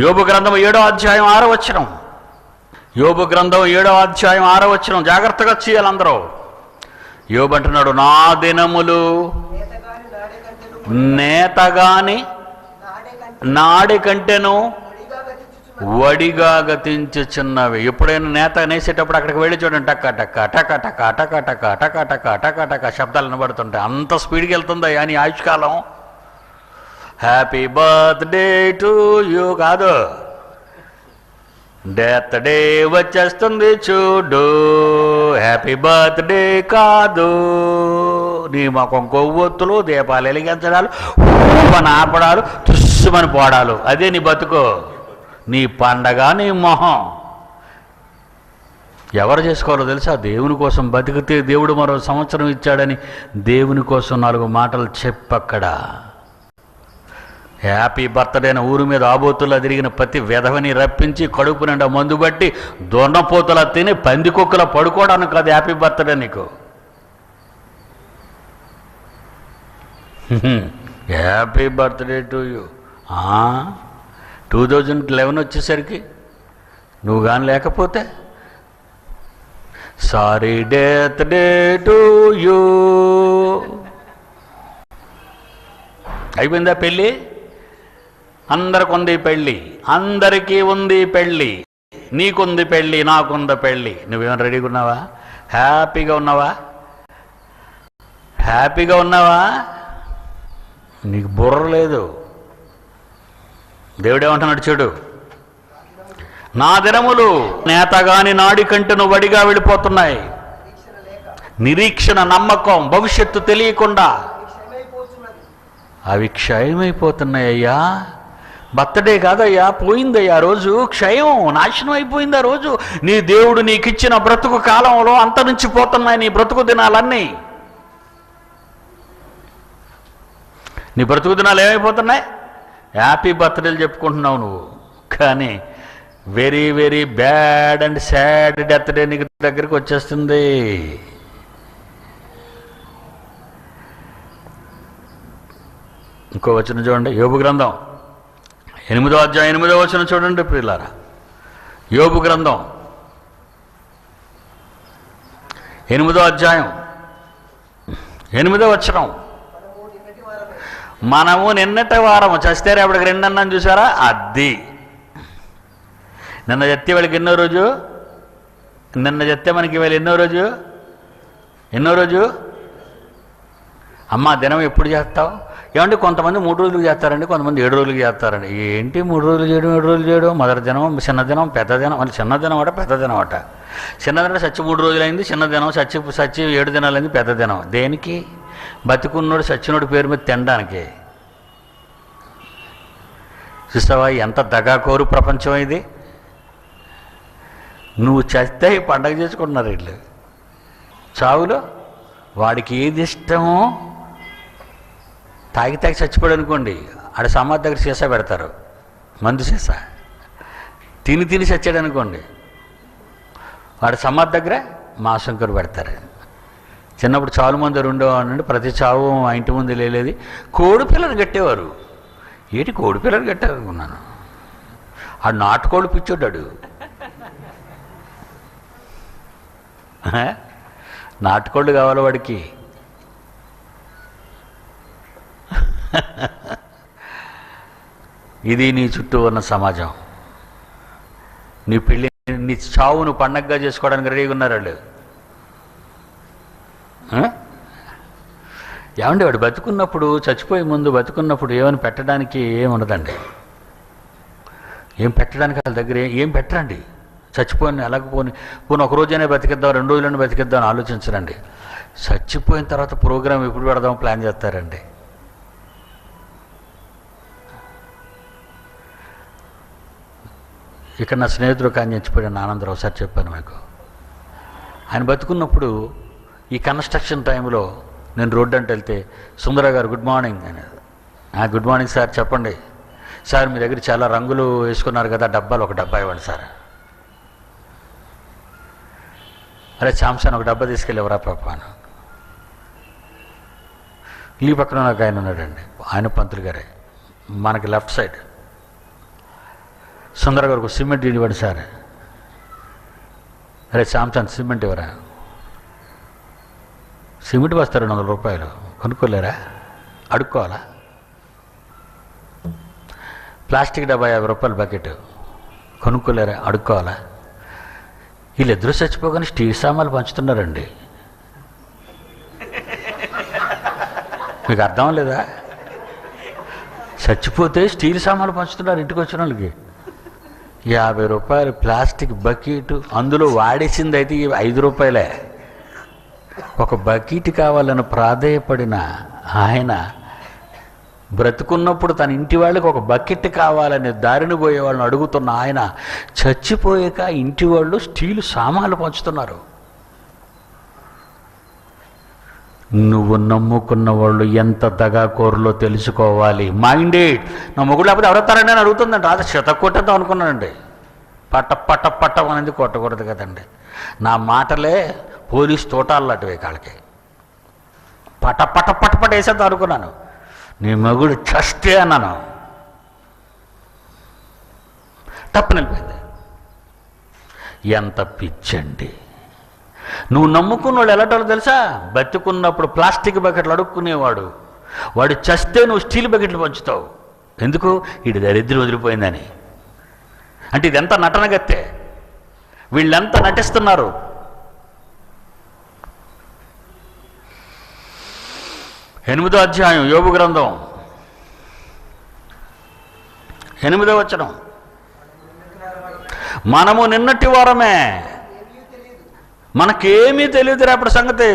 యోబు గ్రంథం 7వ అధ్యాయం 6వ వచనం. యోబు గ్రంథం 7వ అధ్యాయం 6వ వచనం జాగ్రత్తగా చేయాలి అందరూ. యోబు అంటున్నాడు, నా దినములు నేతగాని నాడి కంటెను వడిగా గతించుచున్నవి. ఎప్పుడైనా నేత నేసేటప్పుడు అక్కడికి వెళ్ళి చూడండి, టక్క టక్క టక టక టక టక టక టక టక టక శబ్దాలు వినబడుతుంటాయి. అంత స్పీడ్కి వెళ్తుందా అని ఆయుష్కాలం. హ్యాపీ బర్త్డే టు యూ కాదు, డెత్ డే వచ్చేస్తుంది చూడు. హ్యాపీ బర్త్డే కాదు. నీ ముఖం కొవ్వొత్తులు, దీపాలు వెలిగించడాలు, మన ఆపడాలు, తుస్సుమని పోడాలు, అదే నీ బతుకు, నీ పండగ, నీ మొహం. ఎవరు చేసుకోవాలో తెలుసా? దేవుని కోసం బతికితే దేవుడు మరో సంవత్సరం ఇచ్చాడని దేవుని కోసం 4 మాటలు చెప్పక్కడ. హ్యాపీ బర్త్డే అని ఊరి మీద ఆబోతులా తిరిగిన ప్రతి వెధవని రప్పించి కడుపు నిండా మందు బట్టి దొన్నపోతులా తిని పందికొక్కులా పడుకోవడానికి కాదు హ్యాపీ బర్త్డే నీకు. Happy birthday to you. 2011 వచ్చేసరికి నువ్వు కానీ లేకపోతే sorry death day to you. అయిపోయిందా పెళ్ళి? అందరికి ఉంది పెళ్ళి, అందరికీ ఉంది పెళ్ళి. నీకుంది పెళ్ళి, నాకుంది పెళ్ళి. నువ్వేమైనా రెడీగా ఉన్నావా? హ్యాపీగా ఉన్నావా? హ్యాపీగా ఉన్నావా? నీకు బుర్ర లేదు. దేవుడేమంటున్నాడు చూడు, నా దినములు నేతగాని నాడి కంటెను వడిగా వెళ్ళిపోతున్నాయి. నిరీక్షణ, నమ్మకం, భవిష్యత్తు తెలియకుండా అవి క్షయమైపోతున్నాయి. అయ్యా బర్త్డే కాదయ్యా, పోయిందయ్యా రోజు, క్షయం, నాశనం అయిపోయింది ఆ రోజు. నీ దేవుడు నీకు ఇచ్చిన బ్రతుకు కాలంలో అంతరించిపోతున్నాయి నీ బ్రతుకు దినాలన్నీ. నీ బ్రతుకు దినాలు ఏమైపోతున్నాయి? హ్యాపీ బర్త్డేలు చెప్పుకుంటున్నావు నువ్వు, కానీ very very bad and sad death day నీకు దగ్గరికి వచ్చేస్తుంది. ఇంకో వచనం చూడండి, యోబు గ్రంథం 8వ అధ్యాయం 8వ వచనం చూడండి ప్రియులారా. యోబు గ్రంథం 8వ అధ్యాయం 8వ వచనం. మనము నిన్నటి వారము చస్తే రేపటికి 2 అన్నాను చూసారా, అది నిన్న చెప్తే వాళ్ళకి ఎన్నో రోజు, నిన్న చెప్తే మనకి వీళ్ళు ఎన్నో రోజు. అమ్మ దినం ఎప్పుడు చేస్తావు? ఏమంటే కొంతమంది 3 రోజులకు చేస్తారండి, కొంతమంది 7 రోజులకు చేస్తారండి. ఏంటి 3 రోజులు చేయడం, 7 రోజులు చేయడం? మొదటి దినం, చిన్న దినం, పెద్ద దినం. మళ్ళీ చిన్న దినం అట, పెద్ద దినం అట. చిన్న దినం సచ్చి 3 రోజులైంది, చిన్న దినం సచ్చి 7 దినాలైంది, పెద్ద దినం. దేనికి? బతికున్నోడు సచ్చినోడు పేరు మీద తినడానికి. చూస్తావా ఎంత దగాకోరు ప్రపంచం ఇది? నువ్వు చస్తే పండగ చేసుకుంటున్నారు వీళ్ళు. చావులో వాడికి ఏది ఇష్టమో తాగి చచ్చిపోయాడు అనుకోండి, ఆడ సమాధి దగ్గర సీసా పెడతారు, మందు సీసా. తిని చచ్చాడు అనుకోండి, వాడి సమాధి దగ్గర మాంసం పెడతారు. చిన్నప్పుడు చావు మందు ఉండేవాడు, ప్రతి చావు మా ఇంటి ముందు లేలేదు. కోడి పిల్లలు కట్టేవారు. ఏంటి కోడి పిల్లలు కట్టారు అనుకున్నాను. ఆ నాటుకోళ్ళు పిచ్చోడ్డాడు. నాటుకోళ్ళు కావాలి వాడికి. ఇది నీ చుట్టూ ఉన్న సమాజం. నీ పెళ్ళి, నీ చావును పండగగా చేసుకోవడానికి రెడీగా ఉన్నారు వాళ్ళు. ఏమండి వాడు బతుకున్నప్పుడు, చచ్చిపోయే ముందు బతుకున్నప్పుడు ఏమని పెట్టడానికి ఏముండదండి. ఏం పెట్టడానికి వాళ్ళ దగ్గర ఏం పెట్టరండి. చచ్చిపోయిన ఎలాగపోని పోనీ 1 రోజైనా బతికిద్దాం, 2 రోజులైనా బతికిద్దాం అని ఆలోచించరండి. చచ్చిపోయిన తర్వాత ప్రోగ్రాం ఎప్పుడు పెడదాం ప్లాన్ చేస్తారండి. ఇక్కడ నా స్నేహితుడు కానీ చచ్చిపోయాడు, ఆనందరావు సార్ చెప్పాను మీకు. ఆయన బతుకున్నప్పుడు ఈ కన్స్ట్రక్షన్ టైంలో నేను రోడ్డు అంటే వెళ్తే, సుందర గారు గుడ్ మార్నింగ్ అనేది. గుడ్ మార్నింగ్ సార్, చెప్పండి సార్, మీ దగ్గర చాలా రంగులు వేసుకున్నారు కదా, డబ్బాలు ఒక డబ్బా ఇవ్వండి సార్. అరే చాంసాన్ ఒక డబ్బా తీసుకెళ్ళేవరా పాప అని. ఈ పక్కన నాకు ఆయన ఉన్నాడండి, ఆయన పంతులు గారే, మనకి లెఫ్ట్ సైడ్. సుందర గారికి సిమెంట్ ఇవ్వండి సార్. అరే శాంసంగ్ సిమెంట్ ఇవ్వరా, సిమెంట్ బస్తా 200 రూపాయలు, కొనుక్కోలేరా? అడుక్కోవాలా? ప్లాస్టిక్ డబ్బా 50 రూపాయలు బకెట్, కొనుక్కోలేరా? అడుక్కోవాలా? వీళ్ళిద్దరూ చచ్చిపోగానే స్టీల్ సామాన్లు పంచుతున్నారండి. మీకు అర్థం లేదా? చచ్చిపోతే స్టీల్ సామాన్లు పంచుతున్నారు ఇంటికి వచ్చిన వాళ్ళకి. 50 రూపాయలు ప్లాస్టిక్ బకెట్, అందులో వాడేసింది అయితే 5 రూపాయలే. ఒక బకెట్ కావాలని ప్రాధేయపడిన ఆయన బ్రతుకున్నప్పుడు తన ఇంటి వాళ్ళకి ఒక బకెట్ కావాలని దారిని పోయే వాళ్ళని అడుగుతున్న ఆయన చచ్చిపోయాక ఇంటి వాళ్ళు స్టీల్ సామాన్లు పంచుతున్నారు. నువ్వు నమ్ముకున్న వాళ్ళు ఎంత దగాకోరులో తెలుసుకోవాలి. మైండెడ్. నా మొగుడు లేకపోతే ఎవరెత్తారండి అని అడుగుతుందండి. అది శతకొట్టేద్దాం అనుకున్నానండి. పట్ట అనేది కొట్టకూడదు కదండి. నా మాటలే పోలీస్ తోటాలటివే కాళ్ళకి. పట్ట వేసేద్దాం అనుకున్నాను. నీ మగుడు చస్తే అన్నాను, తప్పు నిలిపోయింది. ఎంత పిచ్చండి. నువ్వు నమ్ముకున్న వాళ్ళు ఎలాంటి తెలుసా? బతుకున్నప్పుడు ప్లాస్టిక్ బకెట్లు అడుక్కునేవాడు, వాడు చస్తే నువ్వు స్టీల్ బకెట్లు పంచుతావు. ఎందుకు? వీడి దరిద్రం వదిలిపోయిందని. అంటే ఇదెంత నటనగత్తే, వీళ్ళెంత నటిస్తున్నారు. ఎనిమిదో అధ్యాయం యోబు గ్రంథం 8వ వచనం. మనము నిన్నటి వారమే, మనకేమీ తెలియదు రేపటి సంగతి.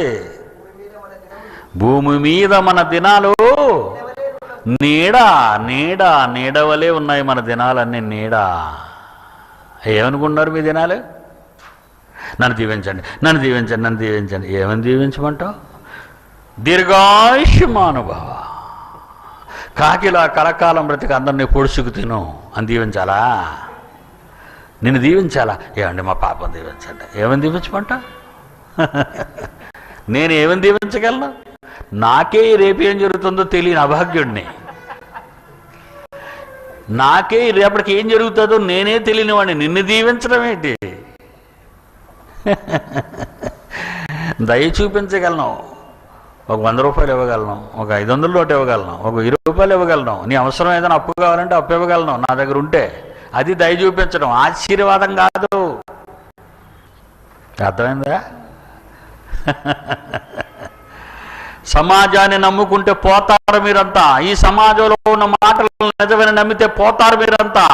భూమి మీద మన దినాలు నీడవలే ఉన్నాయి. మన దినాలన్నీ నీడ. ఏమనుకున్నారు మీ దినాలు? నన్ను దీవించండి. ఏమని దీవించమంటావు? దీర్ఘాయుష్మానుభవ, కాకిలా కలకాలం బ్రతికి అందరినీ పొడుచుకు తిను అని దీవించాలా? నిన్ను దీవించాలా? ఏమండి మా పాపం దీవించండి. ఏమని దీవించమంట? నేను ఏమని దీవించగలను? నాకే రేపు ఏం జరుగుతుందో తెలియని అభాగ్యుడిని. నాకే రేపటికి ఏం జరుగుతుందో నేనే తెలియని వాడిని. నిన్ను దీవించడం ఏంటి? దయ చూపించగలను. ఒక 100 రూపాయలు ఇవ్వగలను, ఒక 500 నోటు ఇవ్వగలను, ఒక 20 రూపాయలు ఇవ్వగలను. నీ అవసరం ఏదైనా అప్పు కావాలంటే అప్పు ఇవ్వగలను నా దగ్గర ఉంటే. అది దయ చూపించడం, ఆశీర్వాదం కాదు. అర్థమైందా? సమాజాన్ని నమ్ముకుంటే పోతారు మీరంతా. ఈ సమాజంలో ఉన్న మాటలను నిజమని నమ్మితే పోతారు మీరంతా.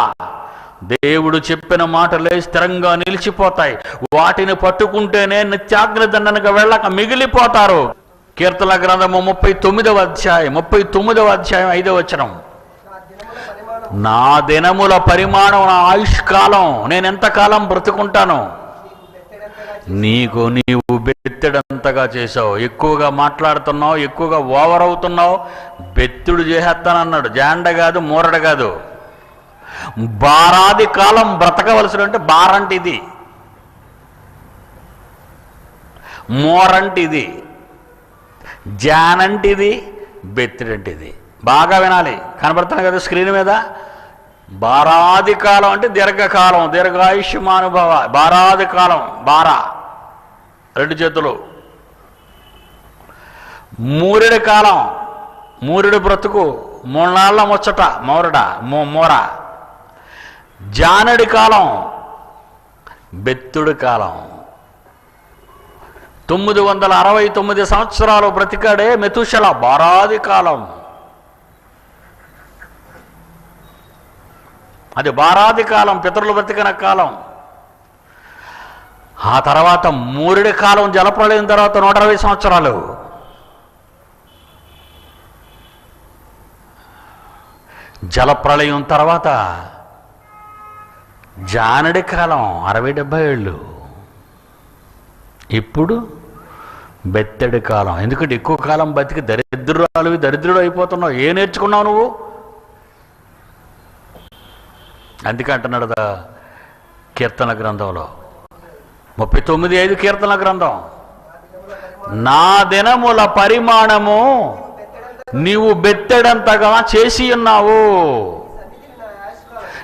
దేవుడు చెప్పిన మాటలే స్థిరంగా నిలిచిపోతాయి. వాటిని పట్టుకుంటేనే నిత్యాగ్ని దండనగా వెళ్ళక మిగిలిపోతారు. కీర్తన గ్రంథము 39వ అధ్యాయం 5వ వచనం. నా దినముల పరిమాణం, నా ఆయుష్కాలం, నేను ఎంతకాలం బ్రతుకుంటాను? నీవు బెత్తెడంతగా చేసావు. ఎక్కువగా మాట్లాడుతున్నావు, ఎక్కువగా ఓవర్ అవుతున్నావు. బెత్తుడు చేసేస్తానన్నాడు. జాండ కాదు, మూరడ కాదు. బారాది కాలం బ్రతకవలసి అంటే బారంటే ఇది, మోరంటే ఇది, జానంటే ఇది, బెత్తుడంటే ఇది. బాగా వినాలి. కనబడుతున్నాయి కదా స్క్రీన్ మీద. బారాది కాలం అంటే దీర్ఘకాలం, దీర్ఘాయుష్మానుభవ. బారాది కాలం, బారా 2 చేతులు. మూరెడు కాలం, మూరెడు బ్రతుకు, 3 నాళ్ళ ముచ్చట, మోర. జానడి కాలం, బెత్తుడి కాలం. 969 సంవత్సరాలు బ్రతికాడే మెతుషల. బారాది కాలం. అది బారాది కాలం, పితరులు బ్రతికిన కాలం. ఆ తర్వాత మూరెడి కాలం, జలప్రళయం తర్వాత 120 సంవత్సరాలు. జలప్రళయం తర్వాత జానడి కాలం 60-70 ఏళ్ళు. ఇప్పుడు బెత్తడి కాలం. ఎందుకంటే ఎక్కువ కాలం బతికి దరిద్రుడు అయిపోతున్నావు. ఏ నేర్చుకున్నావు నువ్వు? అందుకే అంటున్నాడు కీర్తన గ్రంథంలో 39:5 కీర్తన గ్రంథం. నా దినముల పరిమాణము నీవు బెత్తెడంతగా చేసి ఉన్నావు.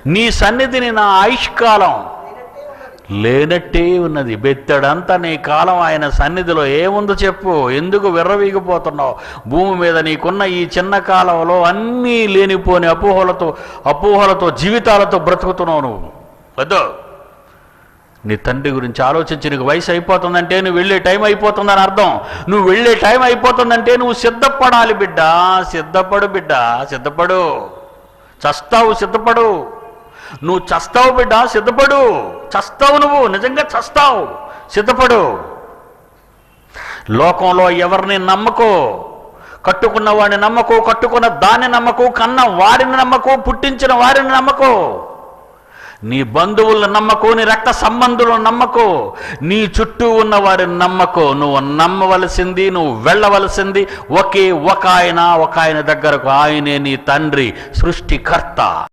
నీ సన్నిధిని నా ఆయుష్కాలం లేనట్టే ఉన్నది. బెత్తడంతా నీ కాలం ఆయన సన్నిధిలో ఏముందో చెప్పు. ఎందుకు విర్రవీగిపోతున్నావు? భూమి మీద నీకున్న ఈ చిన్న కాలంలో అన్నీ లేనిపోని అపోహలతో జీవితాలతో బ్రతుకుతున్నావు నువ్వు. వద్దు. నీ తండ్రి గురించి ఆలోచించి నీకు వయసు అయిపోతుందంటే నువ్వు వెళ్ళే టైం అయిపోతుందని అర్థం. నువ్వు వెళ్ళే టైం అయిపోతుందంటే నువ్వు సిద్ధపడాలి బిడ్డ. సిద్ధపడు బిడ్డ, సిద్ధపడు. చస్తావు, సిద్ధపడు. నువ్వు చస్తావు బిడ్డ, సిద్ధపడు. చస్తావు, నువ్వు నిజంగా చస్తావు, సిద్ధపడు. లోకంలో ఎవరిని నమ్మకో, కట్టుకున్న వాడిని నమ్మకో, కట్టుకున్న దాన్ని నమ్మకో, కన్న వారిని నమ్మకో, పుట్టించిన వారిని నమ్మకో, నీ బంధువులను నమ్మకో, నీ రక్త సంబంధులను నమ్మకో, నీ చుట్టూ ఉన్న వారిని నమ్మకో. నువ్వు నమ్మవలసింది, నువ్వు వెళ్ళవలసింది ఒక ఆయన దగ్గరకు. ఆయనే నీ తండ్రి, సృష్టికర్త.